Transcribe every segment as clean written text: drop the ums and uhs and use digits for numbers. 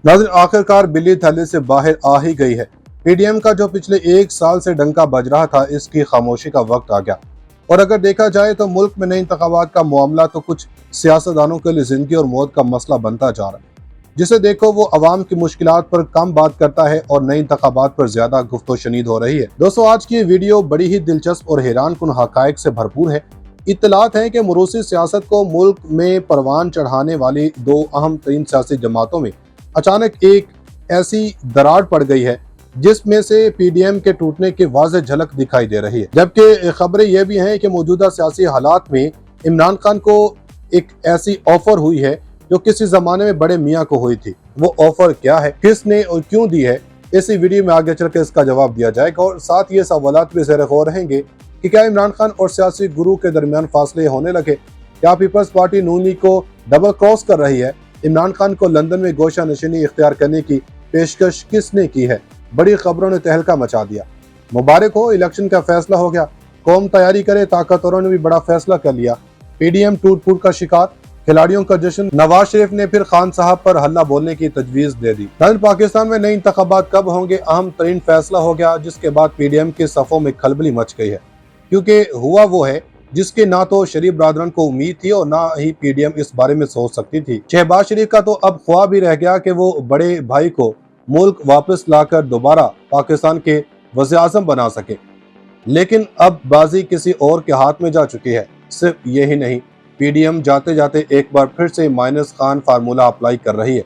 नाज़रीन, आखिरकार बिल्ली थैले से बाहर आ ही गई है। पीडीएम का जो पिछले एक साल से डंका बज रहा था, इसकी खामोशी का वक्त आ गया। और अगर देखा जाए तो मुल्क में नए इंतखाबात का मामला तो कुछ सियासतदानों के लिए जिंदगी और मौत का मसला बनता जा रहा है। जिसे देखो वो अवाम की मुश्किलात पर कम बात करता है और नए इंतखाबात पर ज्यादा गुफ्तो शनीद हो रही है। दोस्तों, आज की ये वीडियो बड़ी ही दिलचस्प और हैरान कुन हकायक से भरपूर है। इत्तलात हैं कि मुरूसी सियासत को मुल्क में परवान चढ़ाने वाली दो अहम तरीन सियासी जमातों में अचानक एक ऐसी दरार पड़ गई है जिसमें से पीडीएम के टूटने की वाज़ेह झलक दिखाई दे रही है। जबकि खबरें यह भी हैं कि मौजूदा सियासी हालात में इमरान खान को एक ऐसी ऑफर हुई है जो किसी जमाने में बड़े मियाँ को हुई थी। वो ऑफर क्या है, किसने और क्यों दी है, इसी वीडियो में आगे चलकर इसका जवाब दिया जाएगा। और साथ ये सवालात भी ज़ेर गौर रहेंगे कि क्या इमरान खान और सियासी गुरु के दरमियान फासले होने लगे? क्या पीपल्स पार्टी नून लीग को डबल क्रॉस कर रही है? इमरान खान को लंदन में गोशा नशीनी इख्तियार करने की पेशकश किसने की है? बड़ी खबरों ने तहलका मचा दिया। मुबारक हो, इलेक्शन का फैसला हो गया। कौम तैयारी करे, ताकतवरों ने भी बड़ा फैसला कर लिया। पीडीएम टूट फूट का शिकार, खिलाड़ियों का जश्न। नवाज शरीफ ने फिर खान साहब पर हल्ला बोलने की तजवीज दे दी। पाकिस्तान में नए इंतखाबात कब होंगे, अहम तरीन फैसला हो गया, जिसके बाद पीडीएम के सफों में खलबली मच गई है। क्योंकि हुआ वो है जिसके ना तो शरीफ बरादरन को उम्मीद थी और ना ही पीडीएम इस बारे में सोच सकती थी। शहबाज शरीफ का तो अब ख्वाब ही रह गया कि वो बड़े भाई को मुल्क वापस लाकर दोबारा पाकिस्तान के वज़ीर-ए-आज़म बना सके, लेकिन अब बाजी किसी और के हाथ में जा चुकी है। सिर्फ यही नहीं, पीडीएम जाते जाते एक बार फिर से माइनस खान फार्मूला अप्लाई कर रही है,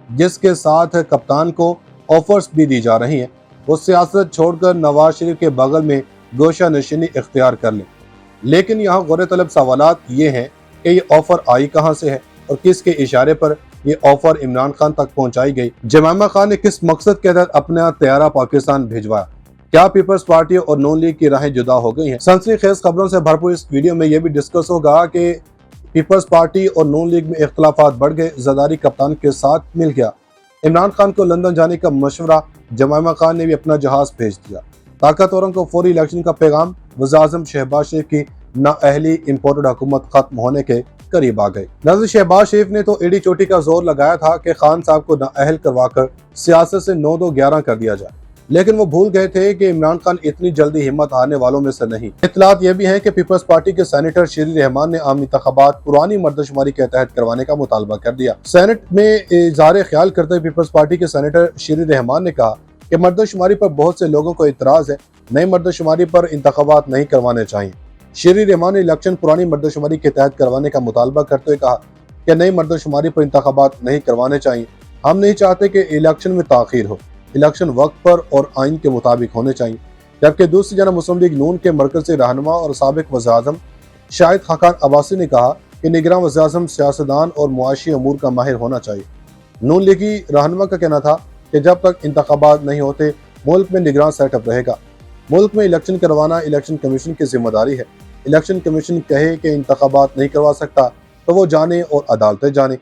जिसके साथ कप्तान को ऑफर्स भी दी जा रही हैं। वो सियासत छोड़कर नवाज शरीफ के बगल में गोशा नशीनी इख्तियार कर लें। लेकिन यहाँ गौर तलब सवालात ये हैं कि ये ऑफर आई कहाँ से है और किसके इशारे पर ये ऑफर इमरान खान तक पहुंचाई गई? जमाइमा खान ने किस मकसद के तहत अपना तैयारा पाकिस्तान भिजवाया? क्या पीपल्स पार्टी और नून लीग की राहें जुदा हो गई हैं? सनसनीखेज खबरों से भरपूर इस वीडियो में यह भी डिस्कस होगा कि पीपल्स पार्टी और नून लीग में इख्तलाफात बढ़ गए, ज़रदारी कप्तान के साथ मिल गया। इमरान खान को लंदन जाने का मशवरा, जमाइमा खान ने भी अपना जहाज भेज दिया। ताकतवरों को फौरी इलेक्शन का पैगाम, वज़ीर-ए-आज़म शहबाज शरीफ की नाअहली इम्पोर्टेड हुकूमत खत्म होने के करीब आ गई। नाज़रीन, शहबाज शरीफ ने तो एड़ी चोटी का जोर लगाया था कि खान साहब को नाअहल करवाकर सियासत से 9-2-11 कर दिया जाए, लेकिन वो भूल गए थे कि इमरान खान इतनी जल्दी हिम्मत हारने वालों में से नहीं। इत्तलात ये भी हैं कि पीपल्स पार्टी के सेनेटर शीरी रहमान ने आम इंतखाबात पुरानी मर्दशुमारी के तहत करवाने का मुतालबा कर दिया। सेनेट में इज़हार ख्याल करते हुए पीपल्स पार्टी के सेनेटर शीरी रहमान ने कहा कि मर्दशुमारी पर बहुत से लोगों को इतराज है, नई मर्दशुमारी पर इंतखाबात नहीं करवाने चाहिए। शीरी रहमान ने इलेक्शन पुरानी मर्दशुमारी के तहत करवाने का मुतालबा करते हुए कहा कि नई मर्दशुमारी पर इंतखाबात नहीं करवाने चाहिए। हम नहीं चाहते कि इलेक्शन में ताख़ीर हो, इलेक्शन वक्त पर और आइन के मुताबिक होने चाहिए। जबकि दूसरी जानब मुस्लिम लीग नून के मरकज़ी रहनुमा और साबिक वज़ीर-ए-आज़म शाहिद खाकान अब्बासी ने कहा कि निगरान वज़ीर-ए-आज़म सियासतदान और मुआशी अमूर का माहिर होना चाहिए। नून लीगी रहनुमा का कहना था कि जब तक इंतखाबात नहीं होते मुल्क में निगरान सेटअप रहेगा। मुल्क में इलेक्शन करवाना इलेक्शन कमीशन की जिम्मेदारी है। इलेक्शन कमीशन कहे कि इंतखाबात नहीं करवा सकता तो वो जाने और अदालतें जाने।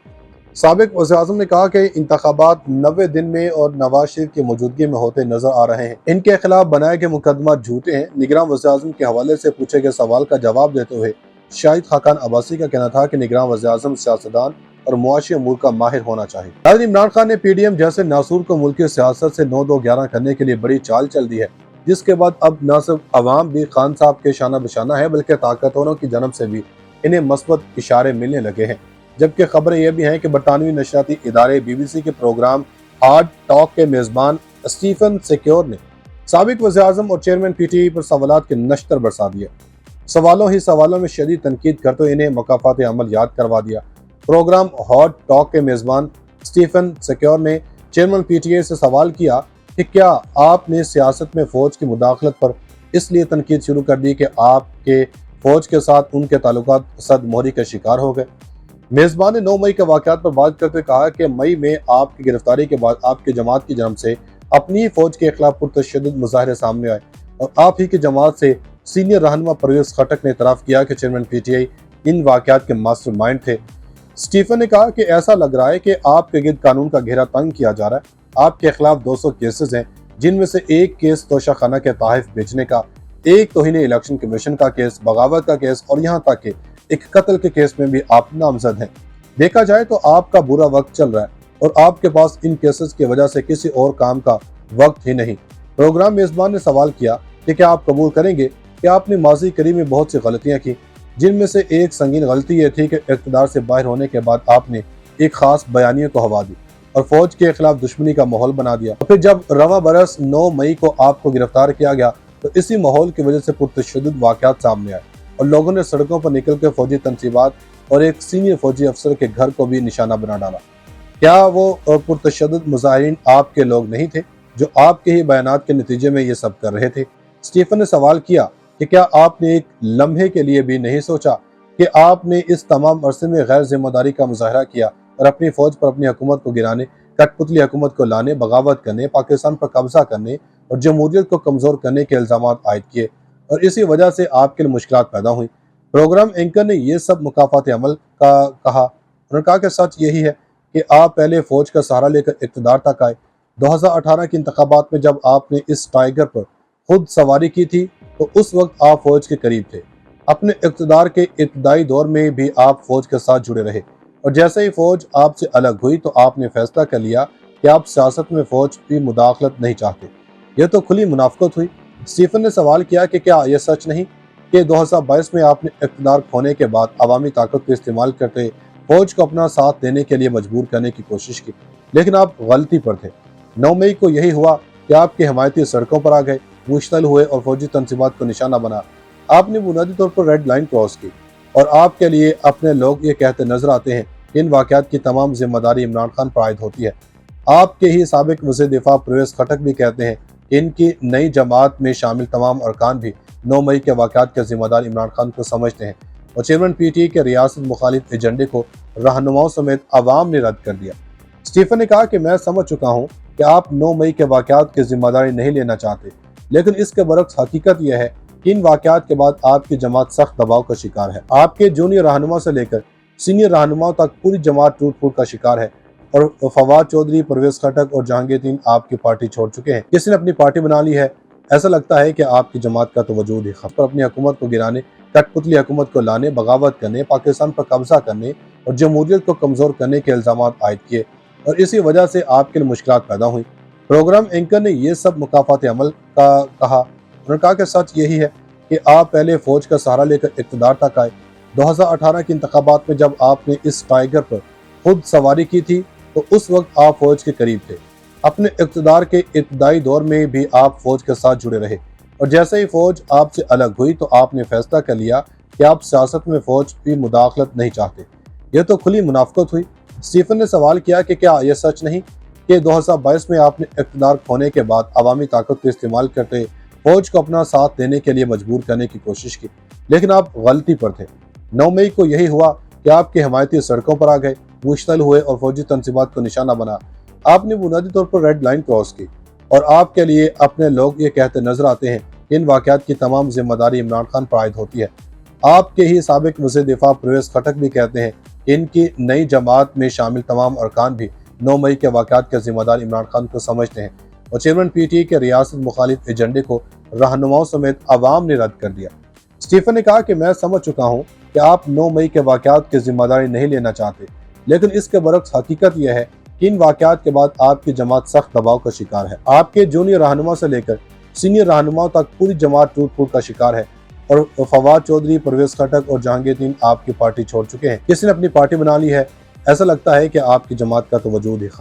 साबिक वज़ीर-ए-आज़म ने कहा कि इंतखाबात 90 दिन में और नवाज शरीफ की मौजूदगी में होते नजर आ रहे हैं। इनके खिलाफ बनाए गए मुकदमा झूठे हैं। निगरान वज़ीर-ए-आज़म के हवाले से पूछे गए सवाल का जवाब देते हुए शाहिद खाकान अब्बासी का कहना था कि निगरान वज़ीर-ए-आज़म सियासतदान और मुआशी अमूर का माहिर होना चाहिए। इमरान खान ने पीडीएम जैसे नासूर को मुल्क की सियासत से 9-2-11 करने के लिए बड़ी चाल चल दी है, जिसके बाद अब न सिर्फ अवाम भी खान साहब के शाना बशाना है, बल्कि ताकतवरों की जानब से भी इन्हें मस्बत इशारे मिलने लगे हैं। जबकि खबरें यह भी हैं कि बरतानवी नशरियाती इदारे BBC के प्रोग्राम हार्ड टॉक के मेज़बान स्टीफन सिक्योर ने साबिक वज़ीर-ए-आज़म और चेयरमैन PTI पर सवालात के नश्तर बरसा दिए। सवालों ही सवालों में शदीद तनकीद करते हुए इन्हें मकाफात अमल याद करवा दिया। प्रोग्राम हॉट टॉक के मेज़बान स्टीफन सिक्योर ने चेयरमैन PTI से सवाल किया कि क्या आपने सियासत में फ़ौज की मुदाखलत पर इसलिए तनकीद शुरू कर दी कि आपके फ़ौज के साथ उनके ताल्लुकात सदमोहरी का शिकार हो गए। मेज़बान ने 9 मई के वाक़यात पर बात करते हुए कहा कि मई में आपकी गिरफ्तारी के बाद आपकी जमात की जानब से अपनी फ़ौज के खिलाफ पुरतशद्दुद मुज़ाहरे सामने आए और आप ही की जमात से सीनियर रहनुमा परवेज़ खटक ने इतराफ़ किया कि चेयरमैन PTI इन वाक़यात के मास्टर माइंड थे। स्टीफन ने कहा कि ऐसा लग रहा है कि आपके गिर्द कानून का घेरा तंग किया जा रहा है। आपके खिलाफ 200 केसेस हैं, जिनमें से एक केस तोशाखाना के तहफ़ बेचने का, एक तौहीन इलेक्शन कमीशन का केस, बगावत का केस और यहाँ तक कि एक कत्ल के केस में भी आप नामजद हैं। देखा जाए तो आपका बुरा वक्त चल रहा है। और आपके पास इन केसेस की वजह से किसी और काम का वक्त ही नहीं। प्रोग्राम मेजबान ने सवाल किया कि क्या आप कबूल करेंगे कि आपने माजी करीब में बहुत सी गलतियां की, जिनमें से एक संगीन गलती ये थी कि इक़्तिदार से बाहर होने के बाद आपने एक खास बयानिए को हवा दी और फौज के खिलाफ दुश्मनी का माहौल बना दिया। और फिर जब रवा बरस 9 मई को आपको गिरफ्तार किया गया तो इसी माहौल की वजह से पुरतशद्दुद वाक़यात सामने आए और लोगों ने सड़कों पर निकल कर फौजी तनसीबात और एक सीनियर फौजी अफसर के घर को भी निशाना बना डाला। क्या वो पुरतशद्दुद मुजाहिरीन आपके लोग नहीं थे जो आपके ही बयानात के नतीजे में ये सब कर रहे थे? स्टीफन ने सवाल किया कि क्या आपने एक लम्हे के लिए भी नहीं सोचा कि आपने इस तमाम अरसे में गैर जिम्मेदारी का मुजाहरा किया और अपनी फौज पर अपनी हुकूमत को गिराने, कठपुतली हुकूमत को लाने, बगावत करने, पाकिस्तान पर कब्जा करने और जमहूरियत को कमजोर करने के इल्जाम आयद किए और इसी वजह से आपके लिए मुश्किलात पैदा हुई? प्रोग्राम एंकर ने यह सब मुकाफात अमल का कहा। उन्होंने कहा कि सच यही है कि आप पहले फौज का सहारा लेकर इक़्तिदार तक आए। 2018 के इंतखाबात में जब आपने इस टाइगर पर खुद सवारी की थी तो उस वक्त आप फौज के करीब थे। अपने इक़्तिदार के इब्तदाई दौर में भी आप फौज के साथ जुड़े रहे और जैसे ही फौज आपसे अलग हुई तो आपने फैसला कर लिया कि आप सियासत में फौज की मुदाखलत नहीं चाहते। यह तो खुली मुनाफकत हुई। स्टीफन ने सवाल किया कि क्या यह सच नहीं कि 2022 में आपने इक़्तिदार खोने के बाद अवामी ताकत का इस्तेमाल करते फौज को अपना साथ देने के लिए मजबूर करने की कोशिश की, लेकिन आप गलती पर थे। 9 मई को यही हुआ कि आपके हमायती सड़कों पर आ गए, मुश्तल हुए और फौजी तनसीबात को निशाना बना। आपने बुनियादी तौर पर रेड लाइन क्रॉस की और आपके लिए अपने लोग ये कहते नजर आते हैं कि इन वाक़यात की तमाम जिम्मेदारी इमरान खान पर आयद होती है। आपके ही साबिक वज़ीर दिफा परवेज़ खटक भी कहते हैं कि इनकी नई जमात में शामिल तमाम अरकान भी 9 मई के वाक़यात के जिम्मेदार इमरान खान को समझते हैं और चेयरमैन PTI के रियासत मुखालिफ एजेंडे को रहनुमाओं समेत आवाम ने रद्द कर दिया। स्टीफन ने कहा कि मैं समझ चुका हूँ कि आप 9 मई के वाक़यात की जिम्मेदारी नहीं लेना चाहते, लेकिन इसके बरक्स हकीकत यह है कि इन वाक़यात के बाद आपकी जमात सख्त दबाव का शिकार है। आपके जूनियर रहनुमा से लेकर सीनियर रहनुमाओं तक पूरी जमात टूट फूट का शिकार है और फवाद चौधरी, परवेज़ खटक और जहांगीर आपकी पार्टी छोड़ चुके हैं। किसी ने अपनी पार्टी बना ली है। ऐसा लगता है कि आपकी जमात का तो वजूद ही खत्म। अपनी हुकूमत को गिराने, कठपुतली हुकूमत को लाने, बगावत करने, पाकिस्तान पर कब्जा करने और जमहूरियत को कमजोर करने के इल्जाम आयद किए और इसी वजह से आपके लिए मुश्किलात पैदा हुई। प्रोग्राम एंकर ने यह सब मुकाफात अमल का कहा। उन्होंने कहा कि सच यही है कि आप पहले फौज का सहारा लेकर इक़्तिदार तक आए। 2018 के इंतखाबात में जब आपने इस टाइगर पर खुद सवारी की थी तो उस वक्त आप फौज के करीब थे। अपने इक़्तिदार के इब्तदाई दौर में भी आप फौज के साथ जुड़े रहे और जैसे ही फौज आपसे अलग हुई तो आपने फैसला कर लिया कि आप सियासत में फौज की मुदाखलत नहीं चाहते। यह तो खुली मुनाफकत हुई। स्टीफन ने सवाल किया कि क्या यह सच नहीं कि 2022 में आपने इक़्तिदार खोने के बाद अवामी ताकत का इस्तेमाल करते फौज को अपना साथ देने के लिए मजबूर करने की कोशिश की, लेकिन आप गलती पर थे। 9 मई को यही हुआ कि आपके हमायती सड़कों पर आ गए, मुश्तल हुए और फौजी तनसीबात को निशाना बना। आपने बुनियादी तौर पर रेड लाइन क्रॉस की और आपके लिए अपने लोग ये कहते नजर आते हैं कि इन वाक़यात की तमाम जिम्मेदारी इमरान खान पर आयद होती है। आपके ही साबिक वज़ीर दिफा परवेज़ खटक भी कहते हैं कि इनकी नई जमात में शामिल तमाम अरकान भी 9 मई के वाक़यात के जिम्मेदार इमरान खान को समझते हैं और चेयरमैन PTI के रियासत मुखालिफ एजेंडे को रहनुमाओं समेत आवाम ने रद्द कर दिया। स्टीफन ने कहा कि मैं समझ चुका हूँ कि आप 9 मई के वाक़यात की जिम्मेदारी नहीं लेना चाहते, लेकिन इसके बरक्स हकीकत यह है कि इन वाक़यात के बाद आपकी जमात सख्त दबाव का शिकार है। आपके जूनियर रहनुमा से लेकर सीनियर रहनुमाओं तक पूरी जमात टूट फूट का शिकार है और फवाद चौधरी, परवेज़ खटक और जहांगीर आपकी पार्टी छोड़ चुके हैं। किसी ने अपनी पार्टी बना ली है। ऐसा लगता है कि आपकी जमात का तो वजूद ही खत्म।